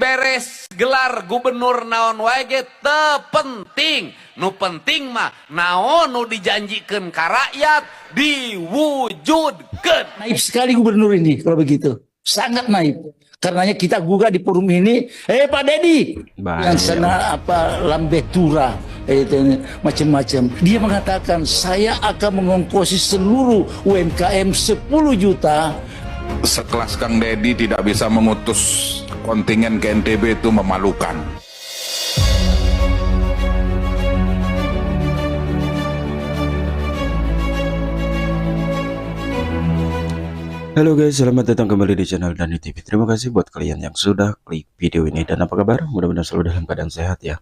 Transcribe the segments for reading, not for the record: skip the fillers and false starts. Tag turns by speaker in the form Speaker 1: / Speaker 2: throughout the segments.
Speaker 1: diberes gelar gubernur naon wae ge teu penting, nu penting mah naon nu dijanjikeun ka rakyat diwujudkeun.
Speaker 2: Naif sekali gubernur ini kalau begitu, sangat naif. Karenanya kita gugat di forum ini, Pak Dedi, yang sana apa lambetura, itu macam-macam. Dia mengatakan saya akan mengongkosi seluruh UMKM 10 juta.
Speaker 3: Sekelas Kang Dedi tidak bisa mengutus kontingen ke NTB itu memalukan.
Speaker 4: Halo guys, selamat datang kembali di channel Dani TV. Terima kasih buat kalian yang sudah klik video ini. Dan apa kabar? Mudah-mudahan selalu dalam keadaan sehat ya.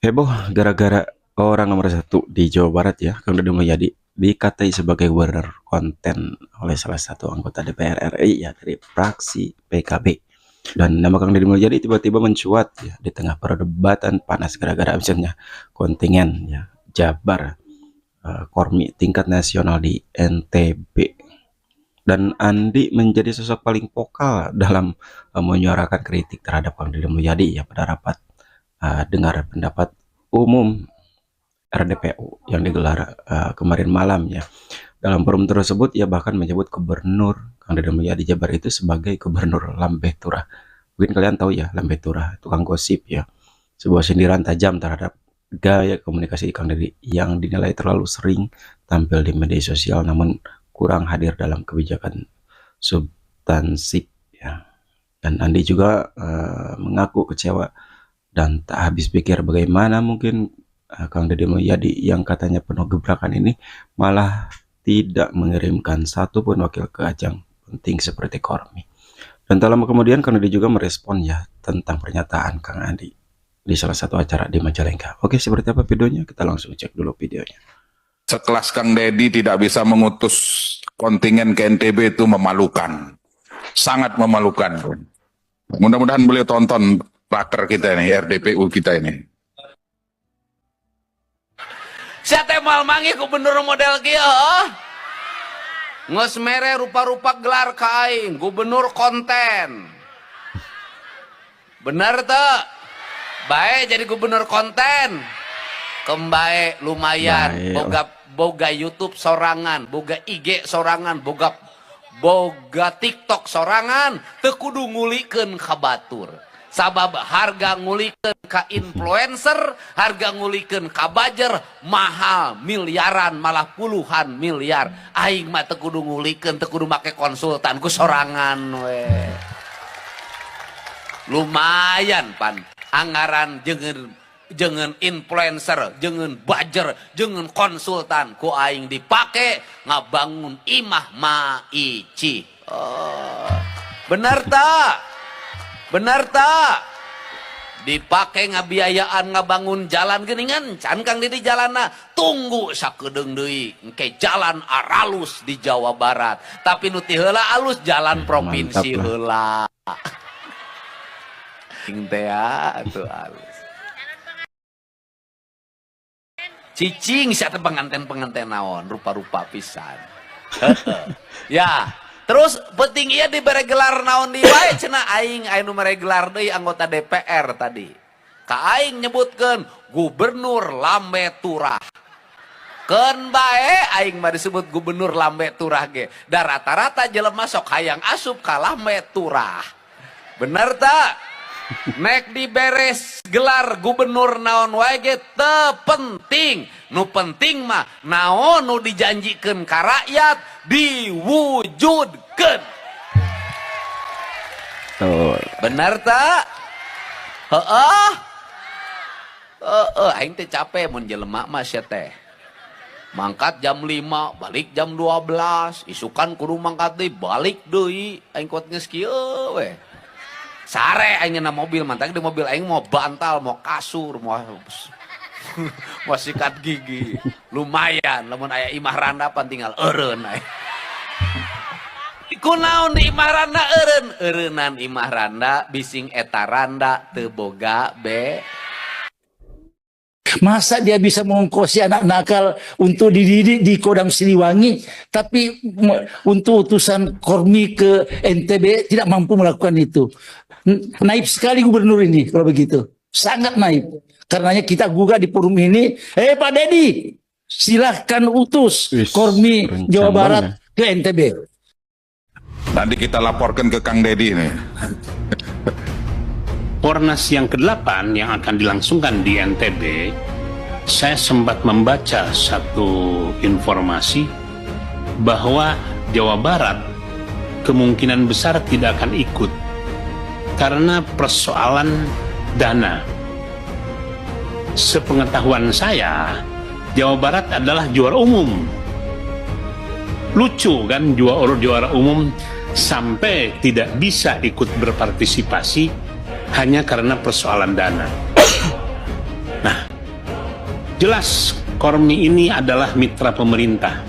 Speaker 4: Heboh gara-gara orang nomor 1 di Jawa Barat ya, Kang Deddy Mulyadi dikatai sebagai gubernur konten oleh salah satu anggota DPR RI ya, dari fraksi PKB. Dan nama Kang Deddy Mulyadi tiba-tiba mencuat ya di tengah perdebatan panas gara-gara misalnya kontingen ya Jabar Kormi tingkat nasional di NTB. Dan Andi menjadi sosok paling vokal dalam menyuarakan kritik terhadap Kang Deddy Mulyadi ya pada rapat dengar pendapat umum RDPU yang digelar kemarin malam ya. Dalam forum tersebut ia bahkan menyebut gubernur Kang Deddy Mulyadi Jabar itu sebagai gubernur lambe turah. Mungkin kalian tahu ya, lambe turah, tukang gosip ya. Sebuah sindiran tajam terhadap gaya komunikasi Kang Deddy yang dinilai terlalu sering tampil di media sosial namun kurang hadir dalam kebijakan substansif ya. Dan Andi juga mengaku kecewa dan tak habis pikir bagaimana mungkin Kang Deddy Mulyadi yang katanya penuh gebrakan ini malah tidak mengirimkan satupun wakil ke ajang penting seperti Kormi. Dan tak lama kemudian Kang Deddy juga merespon ya tentang pernyataan Kang Andi di salah satu acara di Majalengka. Oke, seperti apa videonya? Kita langsung cek dulu videonya.
Speaker 3: Sekelas Kang Dedi tidak bisa mengutus kontingen ke NTB itu memalukan, sangat memalukan. Mudah-mudahan beliau tonton raker kita ini, RDPU kita ini.
Speaker 1: Sia teh moal manggih gubernur model kieu geus mere rupa-rupa gelar ka aing gubernur konten. Bener teu? Bae jadi gubernur konten. Kembae lumayan, boga YouTube sorangan, boga IG sorangan, boga TikTok sorangan, teu kudu ngulikeun ka batur. Sabab harga ngulikeun ka influencer, harga ngulikeun ka bajer mahal miliaran malah puluhan miliar. Aing mah teu kudu ngulikeun, teu kudu make konsultan ku sorangan we. Lumayan pan anggaran jangan influencer, jangan bajer, jangan konsultan ku aing dipake ngabangun imah maici. Bener tak? Bener tak? Dipake ngabiayaan ngabangun jalan geuningan can Kang Deddy jalanna tunggu sakedeung deui engke jalan aralus di Jawa Barat. Tapi nu ti heula alus jalan provinsi heula. Ting teh atuh alus. Cicing siapa pengantin naon rupa-rupa pisan. Ya terus penting iya dibere gelar naon di wae cenah aing anu mere gelar deui anggota DPR tadi ka aing nyebutkeun gubernur lambe turah keun bae aing mah disebut gubernur lambe turah ge da rata-rata jelema sok hayang asup ka lambe turah. Bener tak? Nek diberes gelar gubernur naon wae ge teu penting, nu penting mah naon nu dijanjikeun ka rakyat diwujudkeun. Bener tak? Heeh. Aing teh capek mun jelema mah sia teh. Mangkat jam 5, balik jam 12, isukan kudu mangkat deui, balik deui. Aing kuat geus kieu we. Sare aing na mobil mantag di mobil aing mau bantal, mau kasur, mau sikat gigi. Lumayan lamun aya imah randa pan tinggal eureun aing. Kunaon di imah randa eureun? Eureunan imah randa bising eta randa teu boga be.
Speaker 2: Masa dia bisa mengongkosi anak nakal untuk dididik di Kodam Siliwangi, tapi untuk utusan Kormi ke NTB tidak mampu melakukan itu. Naib sekali gubernur ini kalau begitu. Sangat naib. Karenanya kita gugah di forum ini, Pak Dedi, silahkan utus Kormi Jawa Barat ke NTB.
Speaker 3: Nanti kita laporkan ke Kang Dedi nih.
Speaker 5: Pornas yang ke-8 yang akan dilangsungkan di NTB, saya sempat membaca satu informasi bahwa Jawa Barat kemungkinan besar tidak akan ikut karena persoalan dana. Sepengetahuan saya, Jawa Barat adalah juara umum. Lucu kan, juara umum sampai tidak bisa ikut berpartisipasi hanya karena persoalan dana. Nah, jelas Kormi ini adalah mitra pemerintah.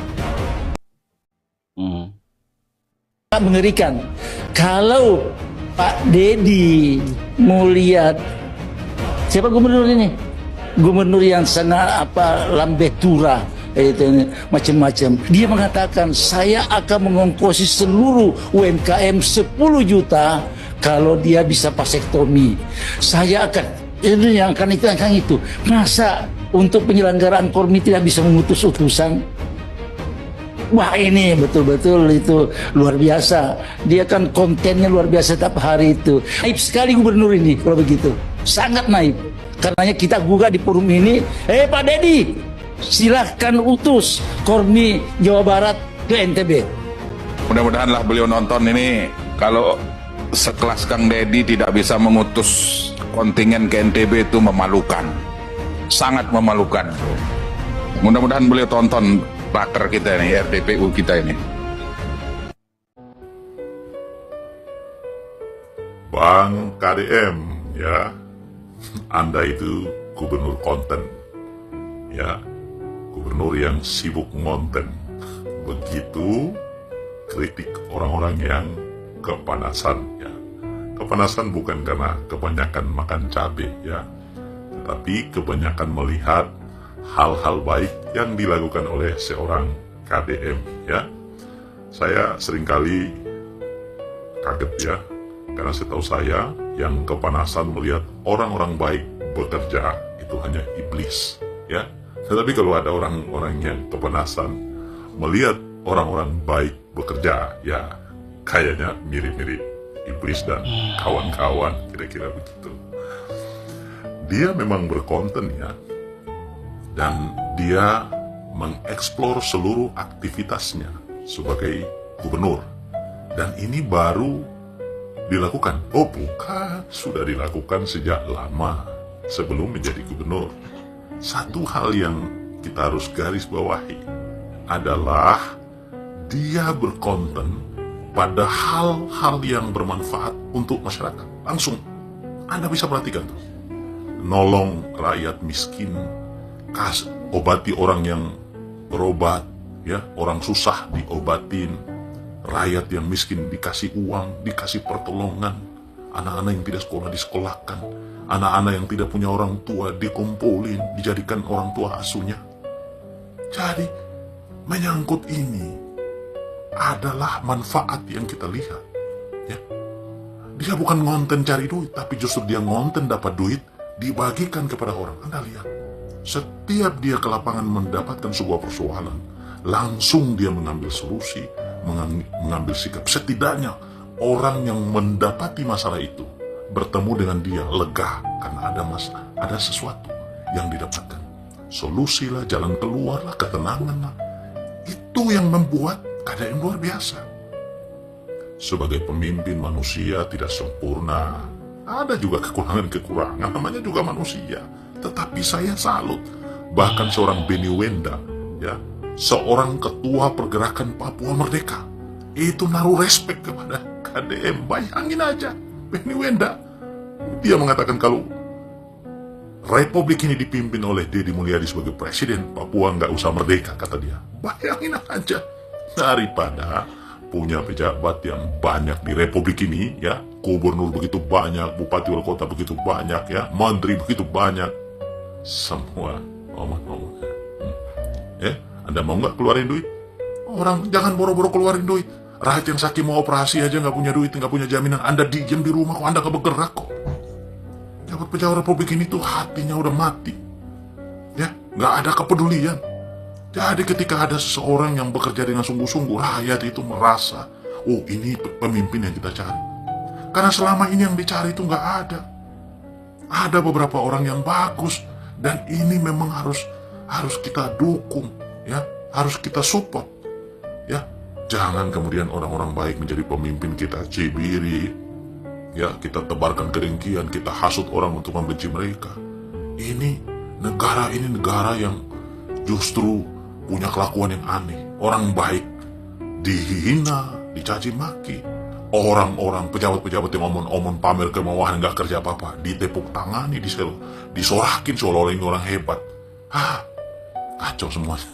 Speaker 2: Mengerikan. Kalau Pak Dedi mau lihat siapa gubernur ini? Gubernur yang sangat lambe tura, itu macam-macam. Dia mengatakan saya akan mengongkosi seluruh UMKM 10 juta kalau dia bisa vasektomi. Saya akan ini yang akan itu. Masa untuk penyelenggaraan Kormi tidak bisa mengutus utusan? Wah, ini betul-betul itu luar biasa. Dia kan kontennya luar biasa tiap hari itu. Naib sekali gubernur ini kalau begitu. Sangat naib. Karenanya kita gugah di forum ini, Pak Dedi, silahkan utus Kormi Jawa Barat ke NTB.
Speaker 3: Mudah-mudahanlah beliau nonton ini. Kalau sekelas Kang Dedi tidak bisa mengutus kontingen ke NTB itu memalukan. Sangat memalukan. Mudah-mudahan beliau tonton raker kita ini, RDPU kita ini.
Speaker 6: Bang KDM, ya, Anda itu gubernur konten, ya, gubernur yang sibuk ngonten. Begitu kritik orang-orang yang kepanasan, ya. Kepanasan bukan karena kebanyakan makan cabai, ya, tetapi kebanyakan melihat hal-hal baik yang dilakukan oleh seorang KDM, ya. Saya seringkali kaget, ya, karena setahu saya yang kepanasan melihat orang-orang baik bekerja itu hanya iblis, ya. Tetapi kalau ada orang-orang yang kepanasan melihat orang-orang baik bekerja, ya kayaknya mirip-mirip iblis dan kawan-kawan, kira-kira begitu. Dia memang berkonten, ya, dan dia mengeksplor seluruh aktivitasnya sebagai gubernur. Dan ini baru dilakukan. Oh bukan, sudah dilakukan sejak lama sebelum menjadi gubernur. Satu hal yang kita harus garis bawahi adalah dia berkonten pada hal-hal yang bermanfaat untuk masyarakat. Langsung Anda bisa perhatikan tuh. Nolong rakyat miskin, obati orang yang berobat, ya, orang susah diobatin, rakyat yang miskin dikasih uang, dikasih pertolongan, anak-anak yang tidak sekolah disekolahkan, anak-anak yang tidak punya orang tua dikumpulin, dijadikan orang tua asuhnya. Jadi menyangkut ini adalah manfaat yang kita lihat, ya. Dia bukan ngonten cari duit, tapi justru dia ngonten dapat duit dibagikan kepada orang. Anda lihat, setiap dia ke lapangan mendapatkan sebuah persoalan, langsung dia mengambil solusi, mengambil sikap. Setidaknya orang yang mendapati masalah itu bertemu dengan dia lega karena ada sesuatu yang didapatkan. Solusi lah, jalan keluar lah, ketenangan lah. Itu yang membuat KDM luar biasa. Sebagai pemimpin, manusia tidak sempurna. Ada juga kekurangan-kekurangan, namanya juga manusia. Tetapi saya salut. Bahkan seorang Benny Wenda, ya, seorang ketua pergerakan Papua Merdeka, itu naruh respek kepada KDM. Bayangin aja, Benny Wenda, dia mengatakan kalau Republik ini dipimpin oleh Deddy Mulyadi sebagai presiden, Papua nggak usah merdeka, kata dia. Bayangin aja, daripada punya pejabat yang banyak di Republik ini, ya, gubernur begitu banyak, bupati wali kota begitu banyak, ya, menteri begitu banyak, semua omongan-omongan. Ya, Anda mau nggak keluarin duit? Orang jangan boro-boro keluarin duit. Rakyat yang sakit mau operasi aja nggak punya duit, nggak punya jaminan. Anda diam di rumah kok, Anda nggak bergerak kok. Pejabat-pejabat Republik ini tuh hatinya udah mati. Ya, nggak ada kepedulian. Jadi ketika ada seseorang yang bekerja dengan sungguh-sungguh, rakyat itu merasa, oh ini pemimpin yang kita cari. Karena selama ini yang dicari itu nggak ada. Ada beberapa orang yang bagus dan ini memang harus kita dukung, ya, harus kita support, ya. Jangan kemudian orang-orang baik menjadi pemimpin kita cibiri, ya, kita tebarkan kedengkian, kita hasut orang untuk membenci mereka. Ini negara yang justru punya kelakuan yang aneh. Orang baik dihina, dicaci maki. Orang-orang pejabat-pejabat yang omong-omong pamer kemewahan nggak kerja apa-apa, ditepuk tangani, disorakin seolah-olah ini orang hebat. Kacau semuanya.